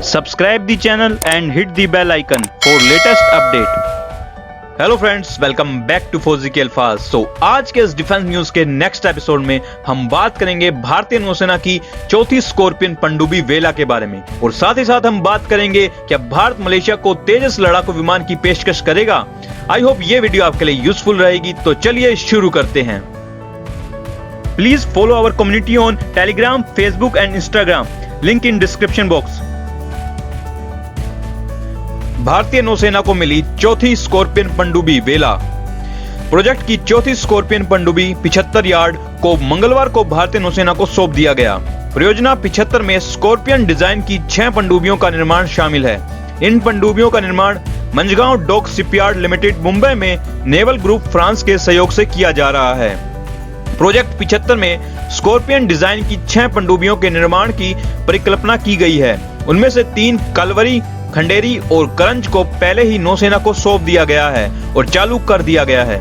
Subscribe the channel and hit the bell icon for latest update. Hello friends, welcome back to Fauji ke Alfaaz. आज के इस defence news के next episode में हम बात करेंगे भारतीय नौसेना की चौथी स्कॉर्पियन पनडुब्बी वेला के बारे में, और साथ ही साथ हम बात करेंगे क्या भारत मलेशिया को तेजस लड़ाकू विमान की पेशकश करेगा। आई होप ये वीडियो आपके लिए यूजफुल रहेगी, तो चलिए शुरू करते हैं। Please follow our community on Telegram, Facebook and Instagram, link in description box. भारतीय नौसेना को मिली चौथी स्कॉर्पियन पनडुब्बी वेला। प्रोजेक्ट की चौथी स्कॉर्पियन पनडुब्बी 75 यार्ड को मंगलवार को भारतीय नौसेना को सौंप दिया गया। परियोजना 75 में स्कॉर्पियन डिजाइन की 6 पनडुब्बियों का निर्माण शामिल है। इन पनडुब्बियों का निर्माण Mazagon dock shipyard limited Mumbai में नेवल ग्रुप फ्रांस के सहयोग से किया जा रहा है। प्रोजेक्ट 75 में स्कॉर्पियन डिजाइन की 6 पनडुब्बियों के निर्माण की परिकल्पना की गई है। उनमें से 3 कलवरी, खंडेरी और करंज को पहले ही नौसेना को सौंप दिया गया है और चालू कर दिया गया है।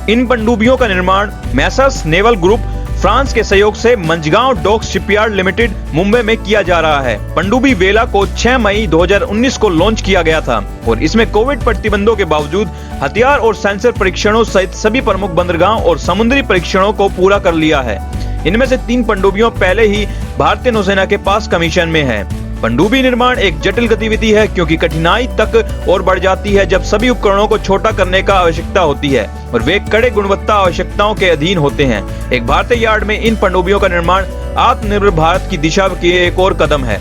इन पनडुब्बियों का निर्माण मैसर्स नेवल ग्रुप फ्रांस के सहयोग से Mazagon dock shipyard limited Mumbai में किया जा रहा है। पनडुब्बी वेला को 6 मई 2019 को लॉन्च किया गया था और इसमें कोविड प्रतिबंधों के बावजूद हथियार और सेंसर परीक्षणों सहित सभी प्रमुख बंदरगाह और समुद्री परीक्षणों को पूरा कर लिया है। इनमें से 3 पनडुब्बियों पहले ही भारतीय नौसेना के पास कमीशन में है। पनडुब्बी निर्माण एक जटिल गतिविधि है क्योंकि कठिनाई तक और बढ़ जाती है जब सभी उपकरणों को छोटा करने का आवश्यकता होती है और वे कड़े गुणवत्ता आवश्यकताओं के अधीन होते हैं। एक भारतीय यार्ड में इन पनडुब्बियों का निर्माण आत्मनिर्भर भारत की दिशा की एक और कदम है।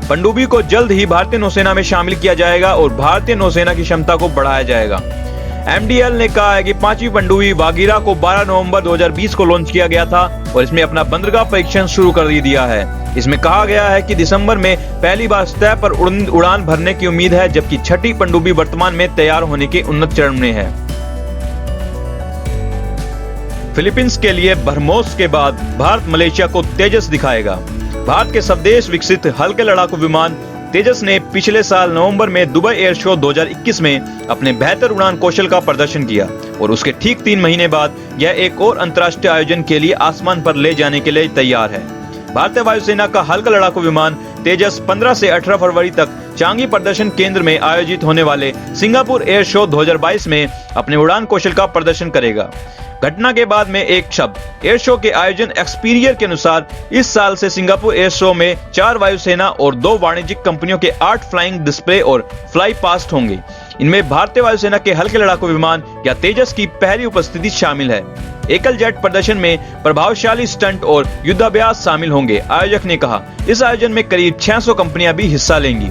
पनडुब्बी को जल्द ही भारतीय नौसेना में शामिल किया जाएगा और भारतीय नौसेना की क्षमता को बढ़ाया जाएगा। MDL ने कहा है कि 5वीं पनडुब्बी वागीरा को 12 नवंबर 2020 को लॉन्च किया गया था और इसमें अपना बंदरगाह परीक्षण शुरू कर दिया है। इसमें कहा गया है कि दिसंबर में पहली बार सतह पर उड़ान भरने की उम्मीद है, जबकि 6ठी पनडुब्बी वर्तमान में तैयार होने के उन्नत चरण में है। फिलीपींस के लिए ब्रह्मोस के बाद भारत मलेशिया को तेजस दिखाएगा। भारत के स्वदेश विकसित हल्के लड़ाकू विमान तेजस ने पिछले साल नवंबर में दुबई एयर शो 2021 में अपने बेहतर उड़ान कौशल का प्रदर्शन किया और उसके ठीक 3 महीने बाद यह एक और अंतर्राष्ट्रीय आयोजन के लिए आसमान पर ले जाने के लिए तैयार है। भारतीय वायुसेना का हल्का लड़ाकू विमान तेजस 15 से 18 फरवरी तक चांगी प्रदर्शन केंद्र में आयोजित होने वाले सिंगापुर एयर शो 2022 में अपने उड़ान कौशल का प्रदर्शन करेगा। घटना के बाद में एक शब्द एयर शो के आयोजन एक्सपीरियर के अनुसार इस साल से सिंगापुर एयर शो में 4 वायुसेना और 2 वाणिज्यिक कंपनियों के 8 फ्लाइंग डिस्प्ले और फ्लाई पास्ट होंगे। इनमें भारतीय वायुसेना के हल्के लड़ाकू विमान या तेजस की पहली उपस्थिति शामिल है। एकल जेट प्रदर्शन में प्रभावशाली स्टंट और युद्धाभ्यास शामिल होंगे, आयोजक ने कहा। इस आयोजन में करीब 600 कंपनियां भी हिस्सा लेंगी।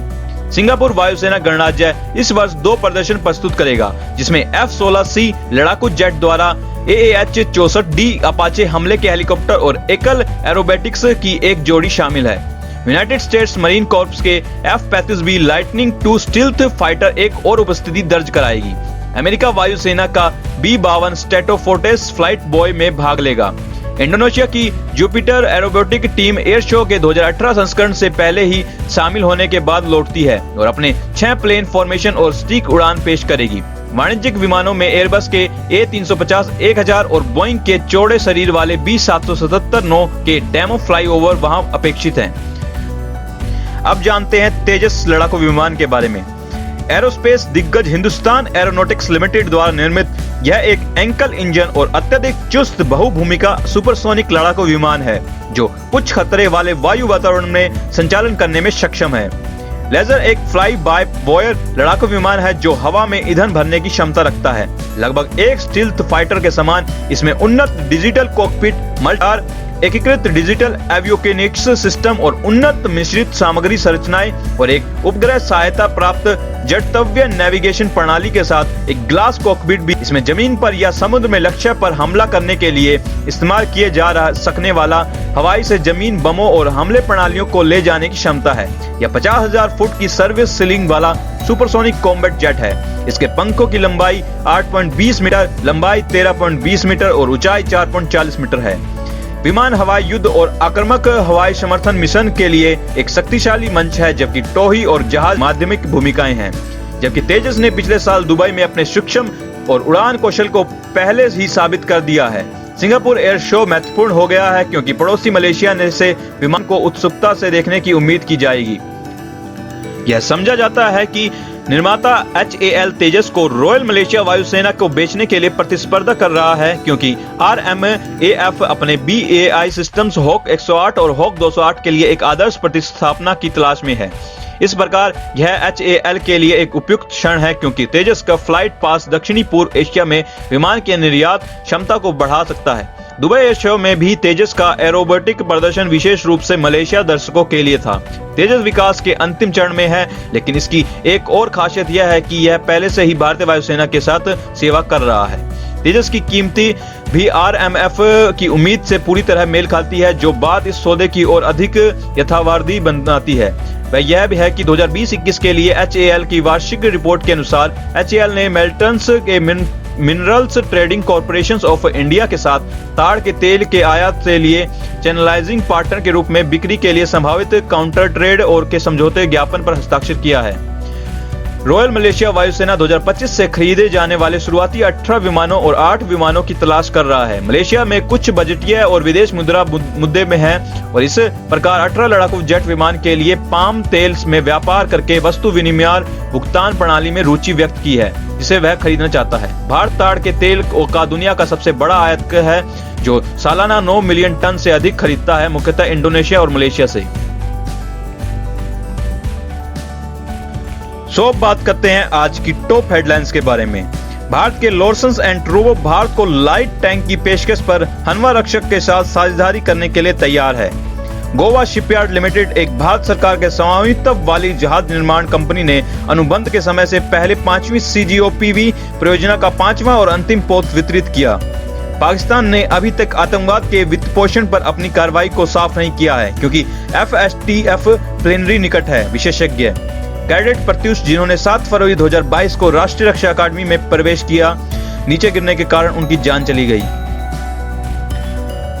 सिंगापुर वायुसेना गणराज्य इस वर्ष 2 प्रदर्शन प्रस्तुत करेगा, जिसमें F-16C लड़ाकू जेट द्वारा AAH-64D अपाचे हमले के हेलीकॉप्टर और एकल एरोबेटिक्स की एक जोड़ी शामिल है। यूनाइटेड स्टेट्स मरीन कॉर्प्स के F-35B lightning II stealth fighter एक और उपस्थिति दर्ज कराएगी। अमेरिका वायुसेना का B-52 स्ट्रेटोफोर्ट्रेस फ्लाइट बॉय में भाग लेगा। इंडोनेशिया की जुपिटर एरोबोटिक टीम एयर शो के 2018 संस्करण से पहले ही शामिल होने के बाद लौटती है और अपने 6 प्लेन फॉर्मेशन और स्टिक उड़ान पेश करेगी। वाणिज्यिक विमानों में एयरबस के A350-1000 और बोइंग के चौड़े शरीर वाले B777-9 के डेमो फ्लाईओवर वहां अपेक्षित हैं। अब जानते हैं तेजस लड़ाकू विमान के बारे में। एरोस्पेस दिग्गज हिंदुस्तान एरोनॉटिक्स लिमिटेड द्वारा निर्मित यह एक एंकल इंजन और अत्यधिक चुस्त बहुभूमिका सुपरसोनिक लड़ाकू विमान है जो उच्च खतरे वाले वायु वातावरण में संचालन करने में सक्षम है। लेजर एक फ्लाई बाय वायर लड़ाकू विमान है जो हवा में ईंधन भरने की क्षमता रखता है। लगभग एक स्टील्थ फाइटर के समान इसमें उन्नत डिजिटल कॉकपिट, मल्टार, एकीकृत डिजिटल एवियोनिक्स सिस्टम और उन्नत मिश्रित सामग्री संरचनाएं और एक उपग्रह सहायता प्राप्त जड़तव्य नेविगेशन प्रणाली के साथ एक ग्लास कॉकपिट भी इसमें जमीन पर या समुद्र में लक्ष्य पर हमला करने के लिए इस्तेमाल किए जा सकने वाला हवाई से जमीन बमों और हमले प्रणालियों को ले जाने की क्षमता है। यह 50,000 फुट की सर्विस सीलिंग वाला सुपरसोनिक कॉम्बैट जेट है। इसके पंखों की लंबाई 8.20 मीटर, लंबाई 13.20 मीटर और ऊंचाई 4.40 मीटर है। विमान हवाई युद्ध और आक्रामक हवाई समर्थन मिशन के लिए एक शक्तिशाली मंच है, जबकि टोही और जहाज माध्यमिक भूमिकाएं हैं। जबकि तेजस ने पिछले साल दुबई में अपने सूक्ष्म और उड़ान कौशल को पहले ही साबित कर दिया है। सिंगापुर एयर शो महत्वपूर्ण हो गया है क्योंकि पड़ोसी मलेशिया से विमान को उत्सुकता से देखने की उम्मीद की जाएगी। यह समझा जाता है कि निर्माता HAL तेजस को रॉयल मलेशिया वायुसेना को बेचने के लिए प्रतिस्पर्धा कर रहा है, क्योंकि RMAF अपने BAI सिस्टम्स हॉक 108 और हॉक 208 के लिए एक आदर्श प्रतिस्थापना की तलाश में है। इस प्रकार यह HAL के लिए एक उपयुक्त क्षण है, क्योंकि तेजस का फ्लाइट पास दक्षिणी पूर्व एशिया में विमान के निर्यात क्षमता को बढ़ा सकता है। दुबई एयर शो में भी तेजस का एरोबेटिक प्रदर्शन विशेष रूप से मलेशिया दर्शकों के लिए था। तेजस विकास के अंतिम चरण में है, लेकिन इसकी एक और खासियत यह है कि यह पहले से ही भारतीय वायुसेना के साथ सेवा कर रहा है। तेजस की कीमती भी RMF की उम्मीद से पूरी तरह मेल खाती है, जो बात इस सौदे की और अधिक यथार्थवादी बनाती है। वह यह भी है कि 2020-21 के लिए HAL की वार्षिक रिपोर्ट के अनुसार HAL ने मेल्टन्स के minerals trading corporation of India के साथ ताड़ के तेल के आयात के लिए चैनलाइजिंग पार्टनर के रूप में बिक्री के लिए संभावित काउंटर ट्रेड और के समझौते ज्ञापन पर हस्ताक्षर किया है। रॉयल मलेशिया वायुसेना 2025 से खरीदे जाने वाले शुरुआती 18 विमानों और 8 विमानों की तलाश कर रहा है। मलेशिया में कुछ बजटीय और विदेश मुद्रा मुद्दे में है और इस प्रकार 18 लड़ाकू जेट विमान के लिए पाम तेल में व्यापार करके वस्तु विनिमय भुगतान प्रणाली में रुचि व्यक्त की है, जिसे वह खरीदना चाहता है। भारत ताड़ के तेल का दुनिया का सबसे बड़ा आयातक है, जो सालाना 9 मिलियन टन से अधिक खरीदता है, मुख्यतः इंडोनेशिया और मलेशिया से। सो अब बात करते हैं आज की टॉप हेडलाइंस के बारे में। भारत के लॉर्सन एंड टूब्रो भारत को लाइट टैंक की पेशकश पर हनवा रक्षक के साथ साझेदारी करने के लिए तैयार है। गोवा शिपयार्ड लिमिटेड, एक भारत सरकार के स्वामित्व वाली जहाज निर्माण कंपनी ने अनुबंध के समय से पहले 5वीं CGOPV परियोजना का 5वां और अंतिम पोत वितरित किया। पाकिस्तान ने अभी तक आतंकवाद के वित्त पोषण पर अपनी कार्रवाई को साफ नहीं किया है, क्योंकि FSTF प्लेनरी निकट है। विशेषज्ञ कैडेट प्रत्युष, जिन्होंने 7 फरवरी 2022 को राष्ट्रीय रक्षा अकादमी में प्रवेश किया, नीचे गिरने के कारण उनकी जान चली गई।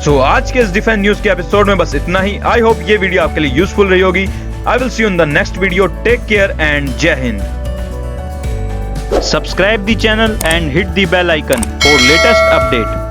सो आज के इस डिफेंस न्यूज के एपिसोड में बस इतना ही। आई होप ये वीडियो आपके लिए यूजफुल रही होगी। I will see you in the next video. Take care and Jai Hind. Subscribe the channel and hit the bell icon for latest update.